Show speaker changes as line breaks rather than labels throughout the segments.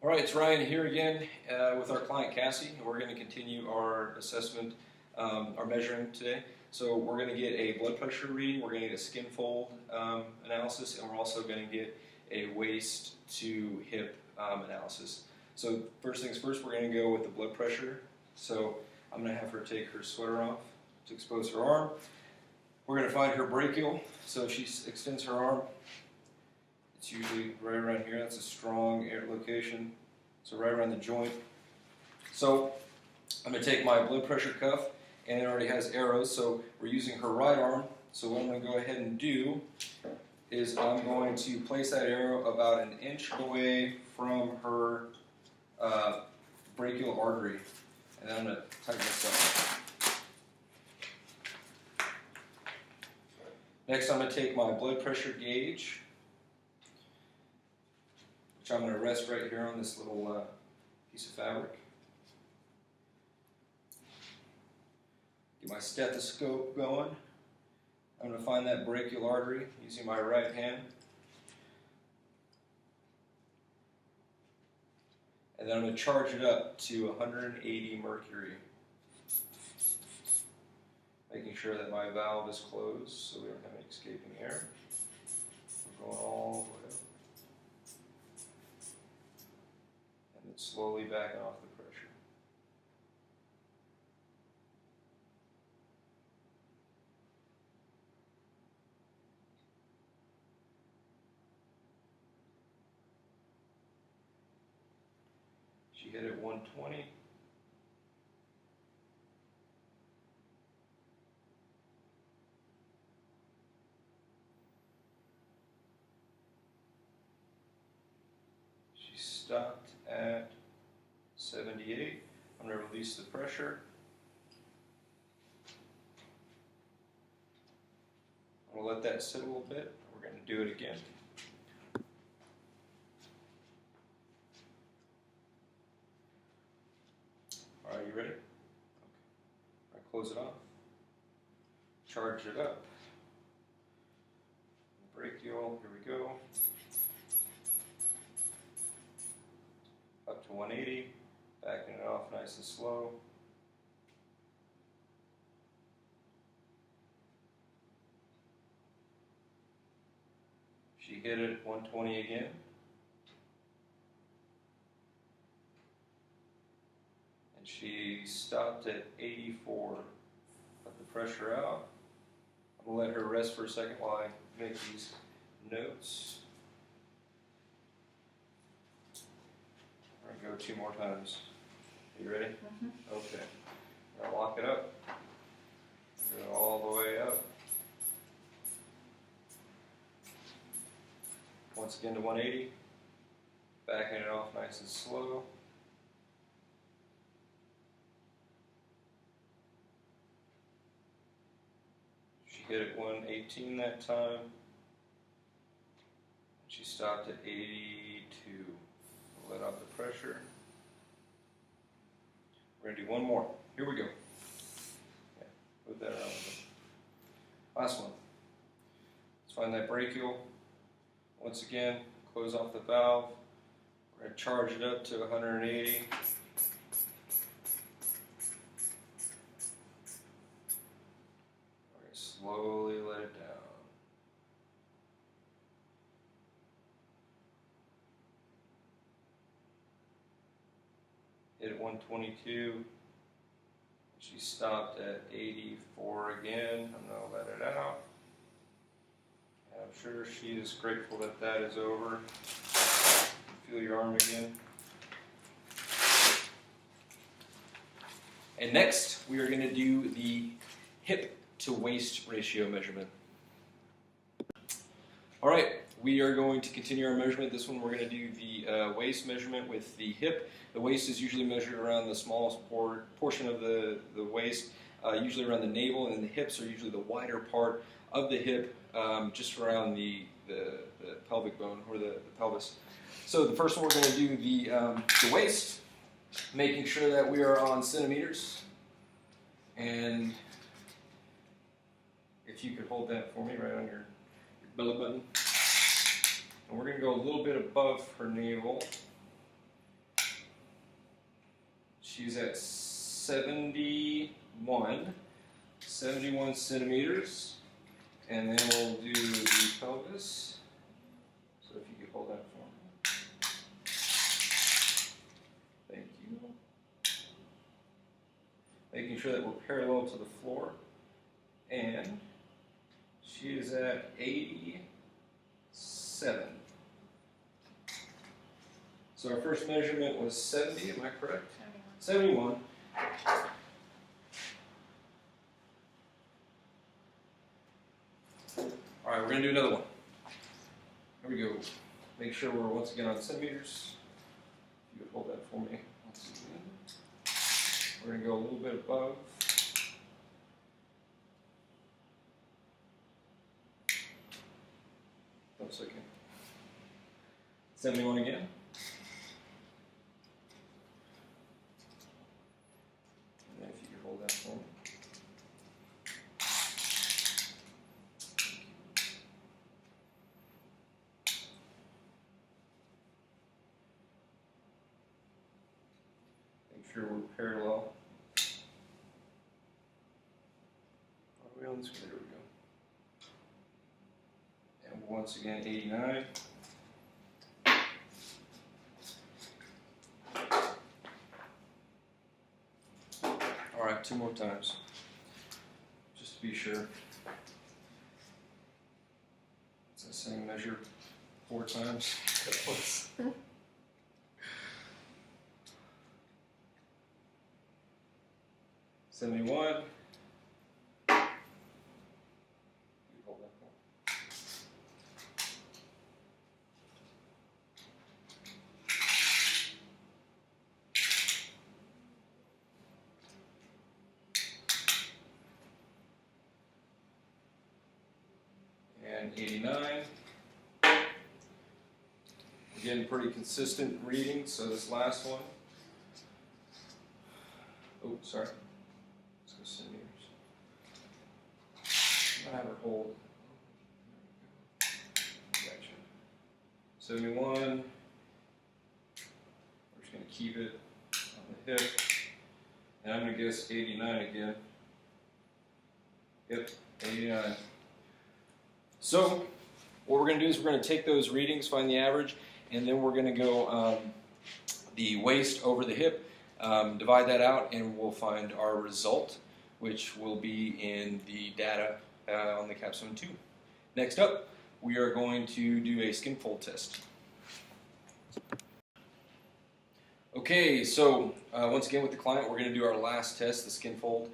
All right, it's Ryan here again with our client Cassie, and we're going to continue our assessment, our measuring today. So we're going to get a blood pressure reading, we're going to get a skin fold analysis, and we're also going to get a waist to hip analysis. So first things first, we're going to go with the blood pressure. So I'm going to have her take her sweater off to expose her arm. We're going to find her brachial. So if she extends her arm, it's usually right around here. That's a strong air location. So right around the joint. So I'm going to take my blood pressure cuff, and it already has arrows. So we're using her right arm. So what I'm going to go ahead and do is I'm going to place that arrow about an inch away from her brachial artery. And then I'm going to tighten this up. Next, I'm going to take my blood pressure gauge, which I'm going to rest right here on this little piece of fabric. Get my stethoscope going. I'm going to find that brachial artery using my right hand. And then I'm going to charge it up to 180 mercury. Making sure that my valve is closed so we don't have any escaping air. We're going all the way up. And then slowly backing off the pressure. She hit at 120. She stopped at 78. I'm going to release the pressure. I'm going to let that sit a little bit. We're going to do it again. All right, you ready? Okay. All right, close it off. Charge it up. Brachial, here we go. Up to 180. Backing it off nice and slow. She hit it at 120 again. And she stopped at 84. Let the pressure out. I'm going to let her rest for a second while I make these notes. We're going to go 2 more times. Are you ready? Mm-hmm. Okay. Now lock it up. Go all the way up. Once again to 180. Backing it off nice and slow. She hit at 118 that time. She stopped at 82. We'll let off the pressure. We're going to do one more. Here we go. Yeah, put that around with it. Last one. Let's find that brachial. Once again, close off the valve. We're going to charge it up to 180. We're going to slowly let it down. Hit at 122. She stopped at 84 again. I'm going to let it out. And I'm sure she is grateful that that is over. Feel your arm again. And next, we are going to do the hip to waist ratio measurement. All right, we are going to continue our measurement. This one we're going to do the waist measurement with the hip. The waist is usually measured around the smallest portion of the waist, usually around the navel, and then the hips are usually the wider part of the hip, just around the pelvic bone or the pelvis. So the first one we're going to do the waist, making sure that we are on centimeters. And if you could hold that for me right on your belly button. And we're going to go a little bit above her navel. She's at 71 centimeters. And then we'll do the pelvis. So if you could hold that for me. Thank you. Making sure that we're parallel to the floor. And she is at 87. So our first measurement was 70, am I correct? 71. All right, we're going to do another one. Here we go. Make sure we're once again on centimeters. If you would hold that for me once again. We're going to go a little bit above. One second. 71 again. And then if you could hold that for me. Make sure we're parallel. Are we on this? There we go. And once again, 89. All right, 2 more times, just to be sure. It's the same measure 4 times. 71. And 89. Again, pretty consistent reading, so this last one. Oh, sorry. Let's go centimeters. I'm going to have her hold. Gotcha. 71. We're just going to keep it on the hip. And I'm going to guess 89 again. Yep, 89. So, what we're going to do is we're going to take those readings, find the average, and then we're going to go the waist over the hip, divide that out, and we'll find our result, which will be in the data on the capstone 2. Next up, we are going to do a skin fold test. Okay, so once again with the client, we're going to do our last test, the skin fold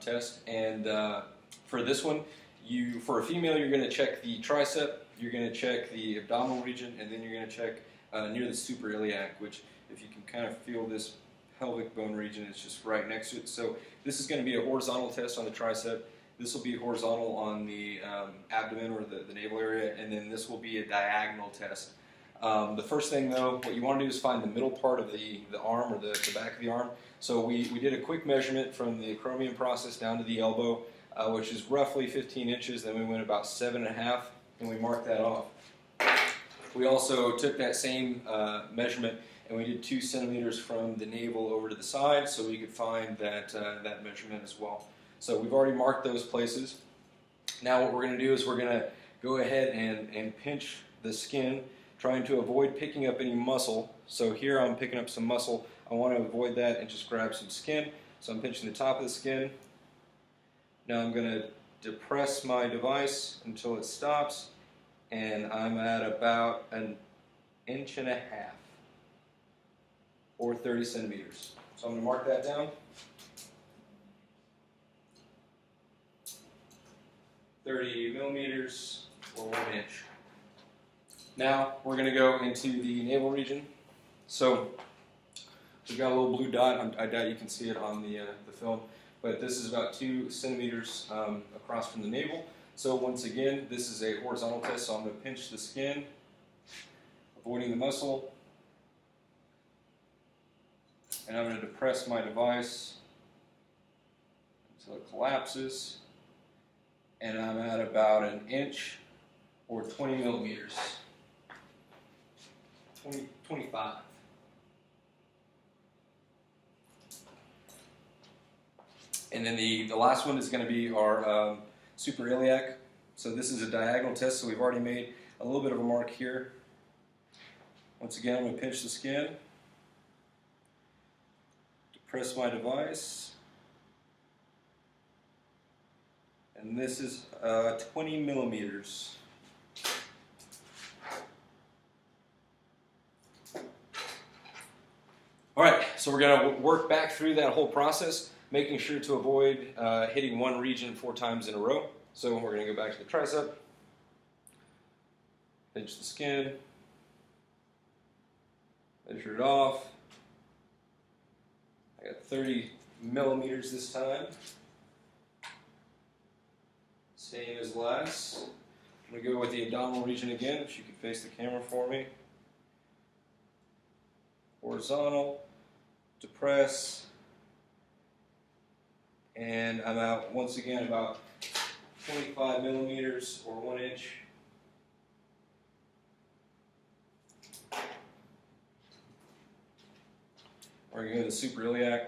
test, and for this one, for a female, you're going to check the tricep, you're going to check the abdominal region, and then you're going to check near the suprailiac, which if you can kind of feel this pelvic bone region, it's just right next to it. So this is going to be a horizontal test on the tricep. This will be horizontal on the abdomen or the navel area, and then this will be a diagonal test. The first thing though, what you want to do is find the middle part of the arm or the back of the arm. So we did a quick measurement from the acromion process down to the elbow, which is roughly 15 inches. Then we went about 7.5, and we marked that off. We also took that same measurement and we did 2 centimeters from the navel over to the side, so we could find that that measurement as well. So we've already marked those places. Now what we're going to do is we're going to go ahead and pinch the skin, trying to avoid picking up any muscle. So here I'm picking up some muscle. I want to avoid that and just grab some skin. So I'm pinching the top of the skin. Now I'm going to depress my device until it stops, and I'm at about 1.5 inches or 30 centimeters. So I'm going to mark that down. 30 millimeters or 1 inch. Now we're going to go into the navel region. So we've got a little blue dot. I doubt you can see it on the film, but this is about 2 centimeters across from the navel. So once again, this is a horizontal test, so I'm going to pinch the skin, avoiding the muscle, and I'm going to depress my device until it collapses, and I'm at about 1 inch or 20 millimeters. 25. And then the last one is going to be our suprailiac. So this is a diagonal test, so we've already made a little bit of a mark here. Once again, I'm going to pinch the skin, depress my device, and this is 20 millimeters. All right, so we're going to work back through that whole process, making sure to avoid hitting one region 4 times in a row. So we're going to go back to the tricep, pinch the skin, measure it off. I got 30 millimeters this time. Same as last. I'm going to go with the abdominal region again, if you could face the camera for me. Horizontal, depress, and I'm out once again about 25 millimeters or 1 inch. We're going to go to the suprailiac.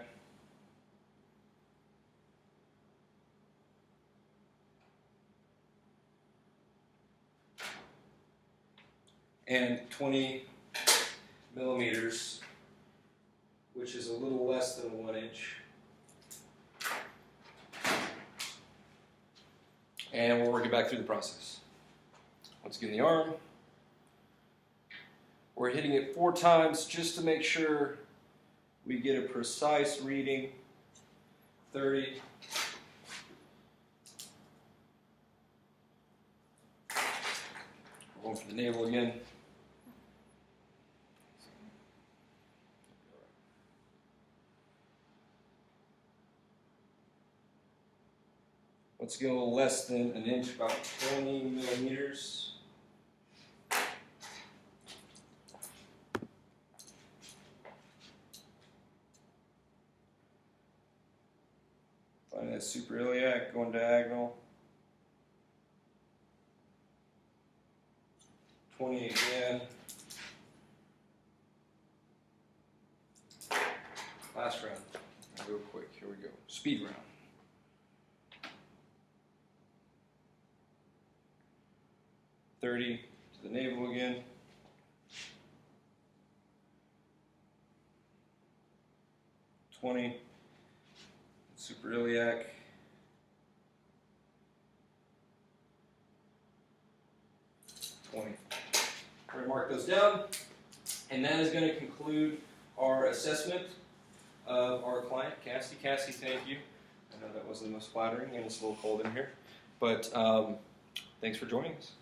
And 20 millimeters, which is a little less than 1 inch. And we're working back through the process. Once again, the arm. We're hitting it 4 times just to make sure we get a precise reading. 30. We're going for the navel again. Let's go less than 1 inch, about 20 millimeters. Find that suprailiac, going diagonal. 20 again. Last round. I'll go quick. Here we go. Speed round. .30 to the navel again. 20. Suprailiac. 20. We're going to mark those down, and that is going to conclude our assessment of our client, Cassie. Cassie, thank you. I know that wasn't the most flattering, and it's a little cold in here, but thanks for joining us.